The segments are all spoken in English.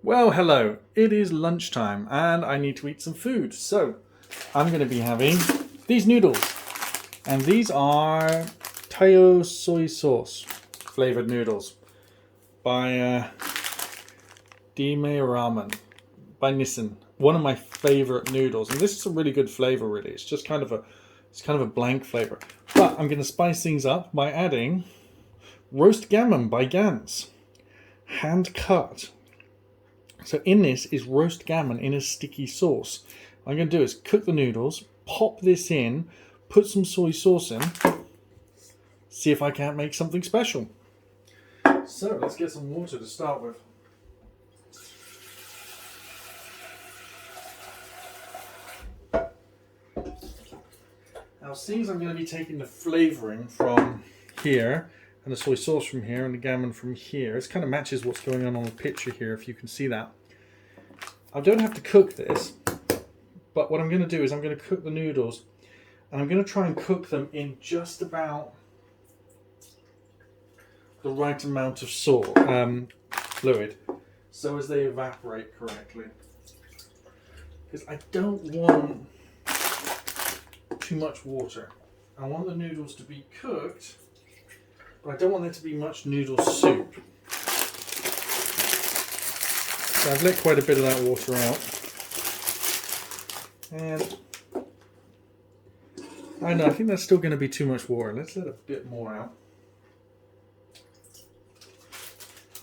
Well, hello. It is lunchtime and I need to eat some food. So I'm going to be having these noodles. And these are Thaio soy sauce flavored noodles by Dime Ramen by Nissin. One of my favorite noodles. And this is a really good flavor, really. It's just kind of a blank flavor. But I'm going to spice things up by adding roast gammon by Gans. Hand cut. So in this is roast gammon in a sticky sauce. What I'm going to do is cook the noodles, pop this in, put some soy sauce in, see if I can't make something special. So let's get some water to start with. Now, seeing as I'm going to be taking the flavouring from here, and the soy sauce from here, and the gammon from here, it kind of matches what's going on the picture here, if you can see that. I don't have to cook this, but what I'm going to do is I'm going to cook the noodles, and I'm going to try and cook them in just about the right amount of fluid, so as they evaporate correctly. Because I don't want too much water. I want the noodles to be cooked, but I don't want there to be much noodle soup. So I've let quite a bit of that water out. And I think that's still going to be too much water. Let's let a bit more out.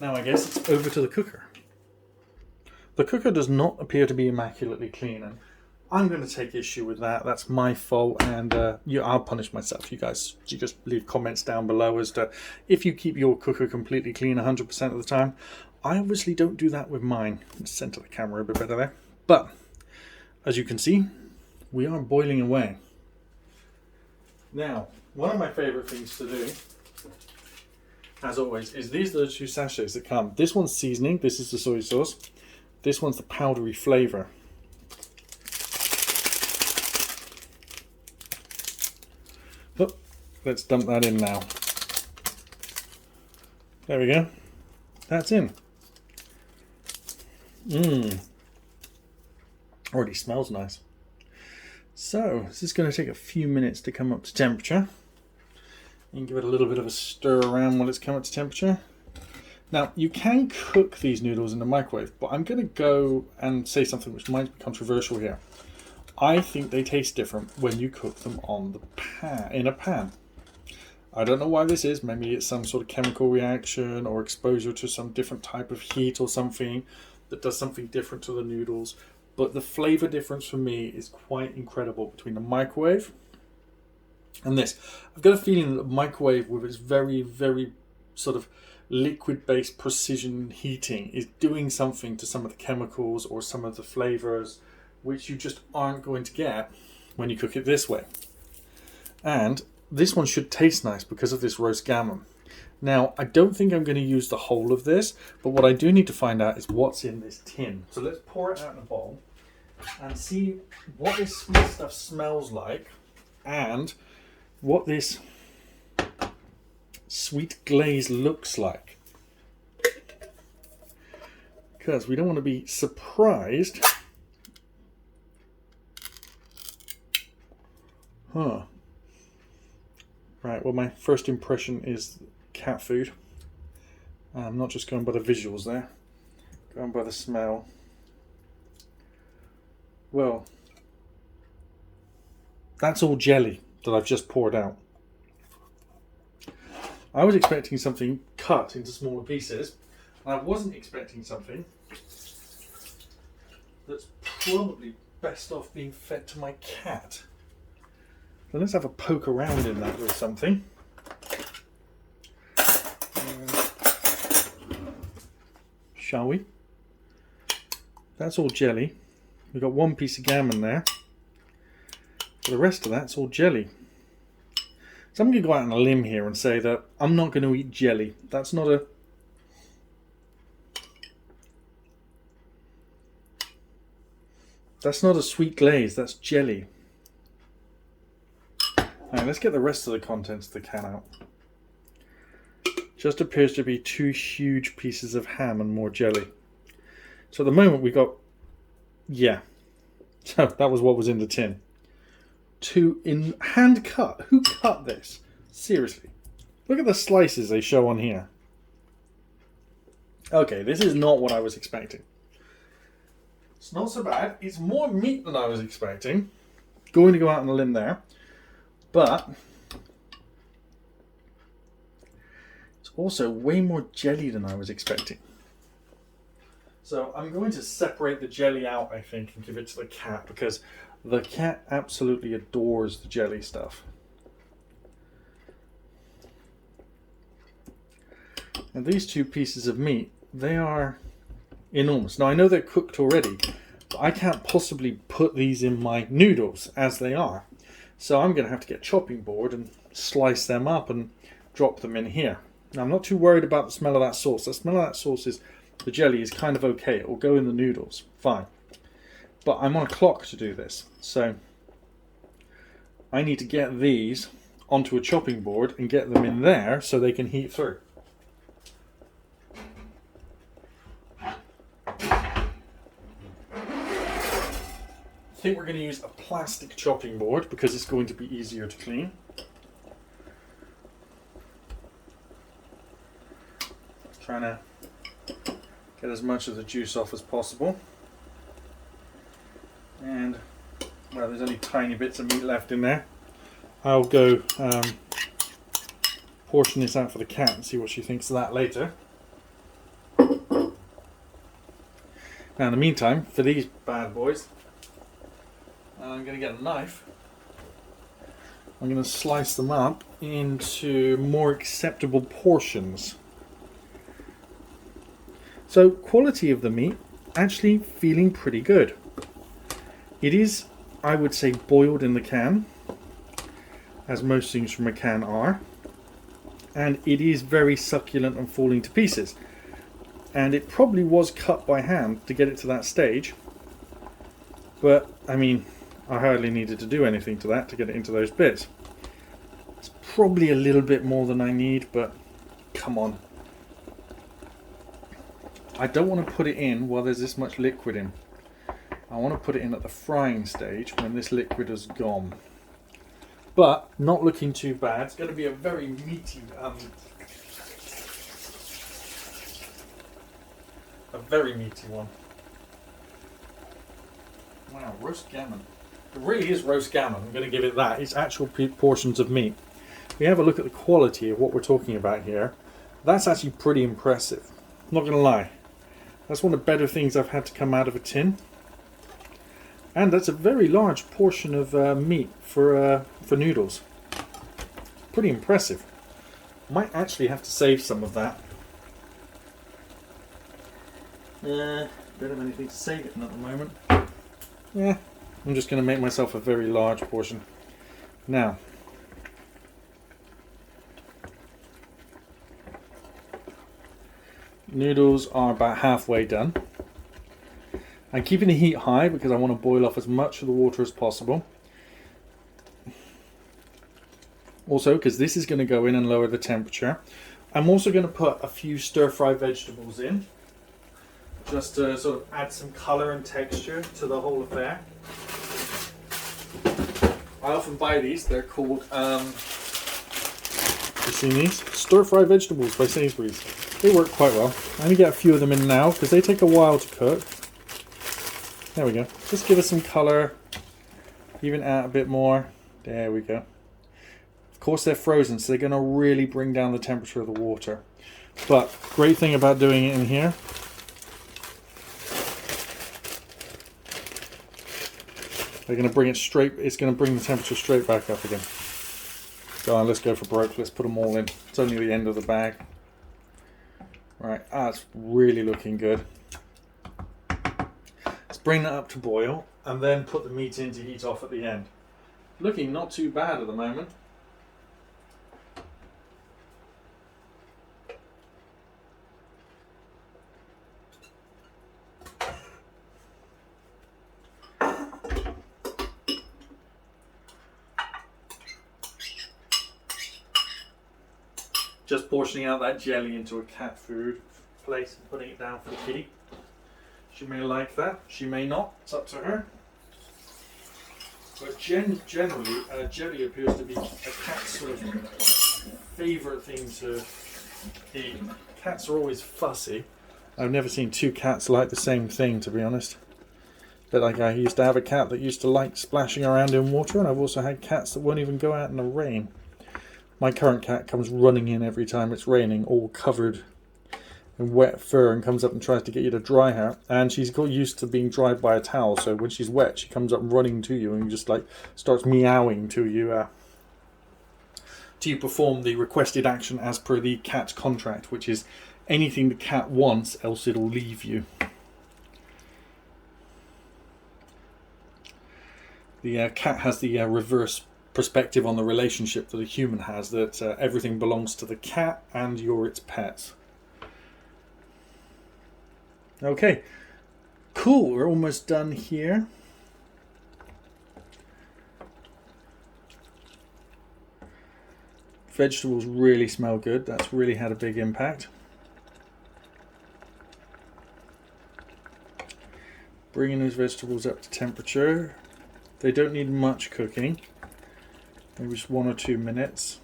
Now I guess it's over to the cooker. The cooker does not appear to be immaculately clean, and I'm going to take issue with that. That's my fault, and I'll punish myself. You just leave comments down below as to if you keep your cooker completely clean 100% of the time. I obviously don't do that with mine. Let's center the camera a bit better there. But as you can see, we are boiling away. Now, one of my favorite things to do, as always, is these are the two sachets that come. This one's seasoning. This is the soy sauce. This one's the powdery flavor. Oh, let's dump that in now. There we go. That's in. Already smells nice. So this is going to take a few minutes to come up to temperature. You can give it a little bit of a stir around while it's come up to temperature. Now, you can cook these noodles in the microwave, but I'm going to go and say something which might be controversial here. I think they taste different when you cook them on the in a pan. I don't know why this is. Maybe it's some sort of chemical reaction or exposure to some different type of heat or something that does something different to the noodles. But the flavor difference for me is quite incredible between the microwave and this. I've got a feeling that the microwave, with its very, very sort of liquid-based precision heating, is doing something to some of the chemicals or some of the flavors which you just aren't going to get when you cook it this way. And this one should taste nice because of this roast gammon. Now, I don't think I'm going to use the whole of this, but what I do need to find out is what's in this tin. So let's pour it out in a bowl and see what this sweet stuff smells like and what this sweet glaze looks like. Because we don't want to be surprised. Right, well, my first impression is cat food. I'm not just going by the visuals there, going by the smell. Well, that's all jelly that I've just poured out. I was expecting something cut into smaller pieces, and I wasn't expecting something that's probably best off being fed to my cat. So let's have a poke around in that with something. Shall we? That's all jelly. We've got one piece of gammon there. For the rest of that's all jelly. So I'm going to go out on a limb here and say that I'm not going to eat jelly. That's not a sweet glaze, that's jelly. Alright, let's get the rest of the contents of the can out. Just appears to be two huge pieces of ham and more jelly. So at the moment we got, yeah. So that was what was in the tin. In hand cut. Who cut this? Seriously. Look at the slices they show on here. Okay, this is not what I was expecting. It's not so bad. It's more meat than I was expecting. Going to go out on a limb there. But it's also way more jelly than I was expecting. So I'm going to separate the jelly out, I think, and give it to the cat, because the cat absolutely adores the jelly stuff. And these two pieces of meat, they are enormous. Now I know they're cooked already, but I can't possibly put these in my noodles as they are. So I'm going to have to get a chopping board and slice them up and drop them in here. Now I'm not too worried about the smell of that sauce. The smell of that sauce is, the jelly is kind of okay. It will go in the noodles, fine. But I'm on a clock to do this. So I need to get these onto a chopping board and get them in there so they can heat through. I think we're going to use a plastic chopping board because it's going to be easier to clean. Trying to get as much of the juice off as possible. And, well, there's only tiny bits of meat left in there. I'll go portion this out for the cat and see what she thinks of that later. Now, in the meantime, for these bad boys, I'm going to get a knife. I'm going to slice them up into more acceptable portions. So, quality of the meat, actually feeling pretty good. It is, I would say, boiled in the can, as most things from a can are. And it is very succulent and falling to pieces. And it probably was cut by hand to get it to that stage. But, I mean, I hardly needed to do anything to that to get it into those bits. It's probably a little bit more than I need, but come on. I don't want to put it in while there's this much liquid in. I want to put it in at the frying stage when this liquid has gone. But not looking too bad. It's going to be a very meaty, one. Wow, roast gammon. It really is roast gammon. I'm going to give it that. It's actual portions of meat. If we have a look at the quality of what we're talking about here, that's actually pretty impressive. Not going to lie. That's one of the better things I've had to come out of a tin. And that's a very large portion of meat for noodles. Pretty impressive. Might actually have to save some of that. Don't have anything to save it in at the moment. Yeah, I'm just going to make myself a very large portion. Now, noodles are about halfway done. I'm keeping the heat high because I want to boil off as much of the water as possible. Also, because this is going to go in and lower the temperature. I'm also going to put a few stir-fry vegetables in, just to sort of add some colour and texture to the whole affair. I often buy these. They're called, you've seen these? Stir-fry vegetables by Sainsbury's. They work quite well. I'm going to get a few of them in now because they take a while to cook. There we go. Just give us some colour. Even add a bit more. There we go. Of course they're frozen, so they're going to really bring down the temperature of the water. But great thing about doing it in here, they're going to bring it straight. It's going to bring the temperature straight back up again. Go on, let's go for broke. Let's put them all in. It's only the end of the bag. Right, that's really looking good. Let's bring that up to boil and then put the meat in to heat off at the end. Looking not too bad at the moment. Just portioning out that jelly into a cat food plate and putting it down for the kitty. She may like that, she may not, it's up to her. But generally, jelly appears to be a cat's sort of favourite thing to eat. Cats are always fussy. I've never seen two cats like the same thing, to be honest. But like, I used to have a cat that used to like splashing around in water, and I've also had cats that won't even go out in the rain. My current cat comes running in every time it's raining, all covered in wet fur, and comes up and tries to get you to dry her. And she's got used to being dried by a towel, so when she's wet, she comes up running to you and just like starts meowing to you. To perform the requested action as per the cat's contract, which is anything the cat wants, else it'll leave you. The cat has the reverse perspective on the relationship that a human has, that everything belongs to the cat and you're its pets. Okay, cool, we're almost done here. Vegetables really smell good. That's really had a big impact. Bringing those vegetables up to temperature. They don't need much cooking. Maybe just 1 or 2 minutes.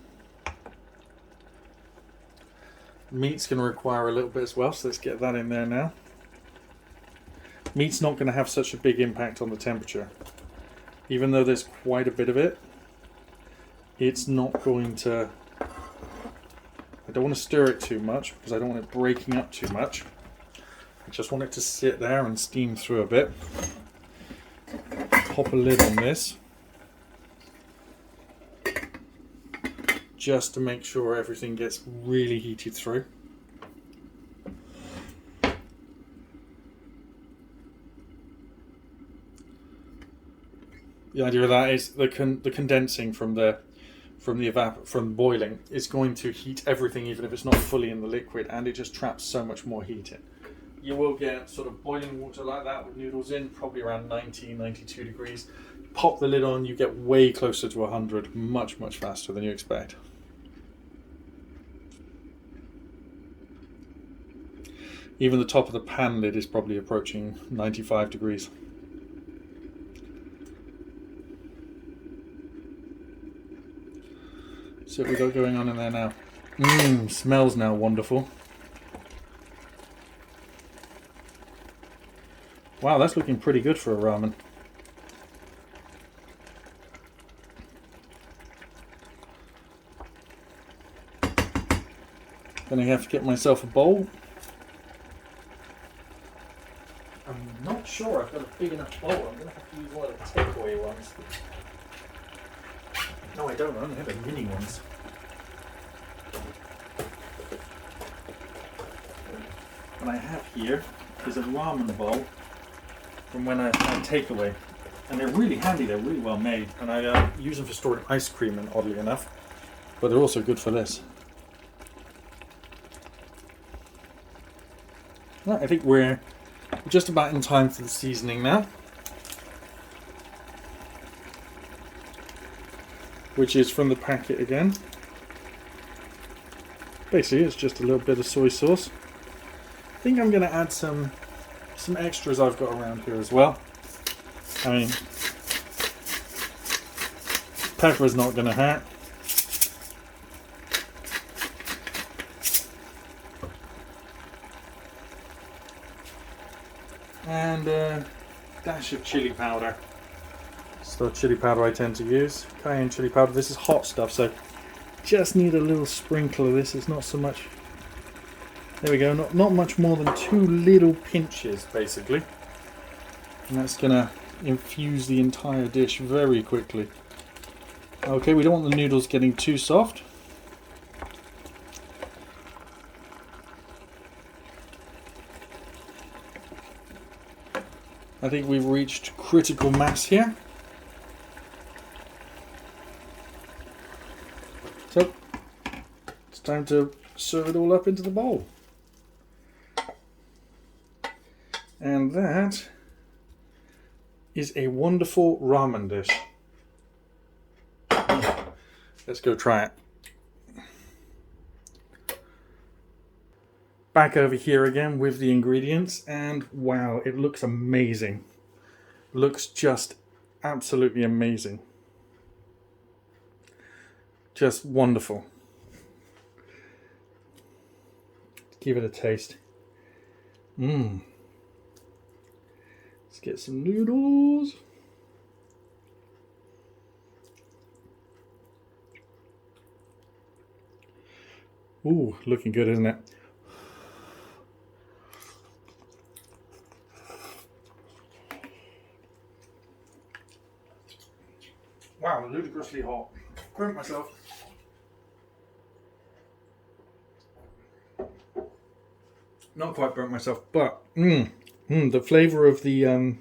Meat's going to require a little bit as well, so let's get that in there now. Meat's not going to have such a big impact on the temperature. Even though there's quite a bit of it, it's not going to... I don't want to stir it too much because I don't want it breaking up too much. I just want it to sit there and steam through a bit. Pop a lid on this, just to make sure everything gets really heated through. The idea of that is the condensing from boiling is going to heat everything, even if it's not fully in the liquid, and it just traps so much more heat in. You will get sort of boiling water like that with noodles in, probably around 90, 92 degrees. Pop the lid on, you get way closer to 100, much faster than you expect. Even the top of the pan lid is probably approaching 95 degrees. So what we got going on in there now? Smells now wonderful. Wow, that's looking pretty good for a ramen. Gonna have to get myself a bowl. I'm not sure I've got a big enough bowl. I'm gonna have to use one of the takeaway ones. No, I don't. I only have the mini ones. What I have here is a ramen bowl from when I had takeaway, and they're really handy. They're really well made, and I use them for storing ice cream, and oddly enough, but they're also good for this. Right, I think we're just about in time for the seasoning now, which is from the packet again. Basically, it's just a little bit of soy sauce. I think I'm going to add some extras I've got around here as well. I mean, pepper's not going to hurt. And a dash of chili powder. It's the chili powder I tend to use. Cayenne chili powder. This is hot stuff, so just need a little sprinkle of this. It's not so much. There we go. Not much more than 2 little pinches, basically. And that's going to infuse the entire dish very quickly. Okay, we don't want the noodles getting too soft. I think we've reached critical mass here. So, it's time to serve it all up into the bowl. And that is a wonderful ramen dish. Let's go try it. back over here again with the ingredients, and wow, it looks amazing. Looks just absolutely amazing. Just wonderful. Give it a taste. Let's get some noodles. Ooh, looking good, isn't it? Wow, ludicrously hot. Burnt myself. Not quite burnt myself, but the flavour of the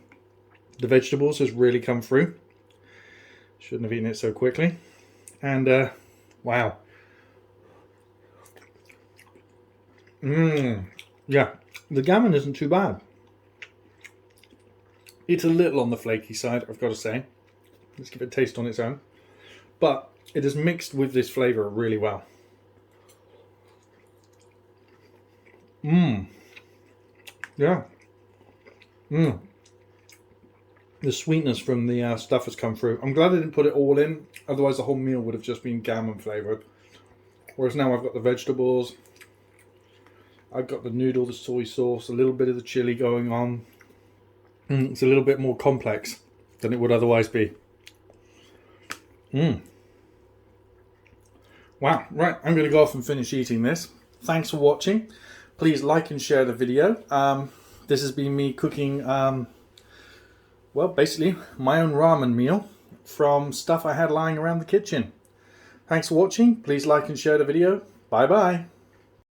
vegetables has really come through. Shouldn't have eaten it so quickly. And wow. Yeah, the gammon isn't too bad. It's a little on the flaky side, I've got to say. Let's give it a taste on its own. But it is mixed with this flavour really well. Yeah. The sweetness from the stuff has come through. I'm glad I didn't put it all in, otherwise the whole meal would have just been gammon flavoured. Whereas now I've got the vegetables, I've got the noodle, the soy sauce, a little bit of the chili going on. It's a little bit more complex than it would otherwise be. Wow, right, I'm going to go off and finish eating this. Thanks for watching. Please like and share the video. This has been me cooking, well, basically my own ramen meal from stuff I had lying around the kitchen. Thanks for watching. Please like and share the video. Bye bye.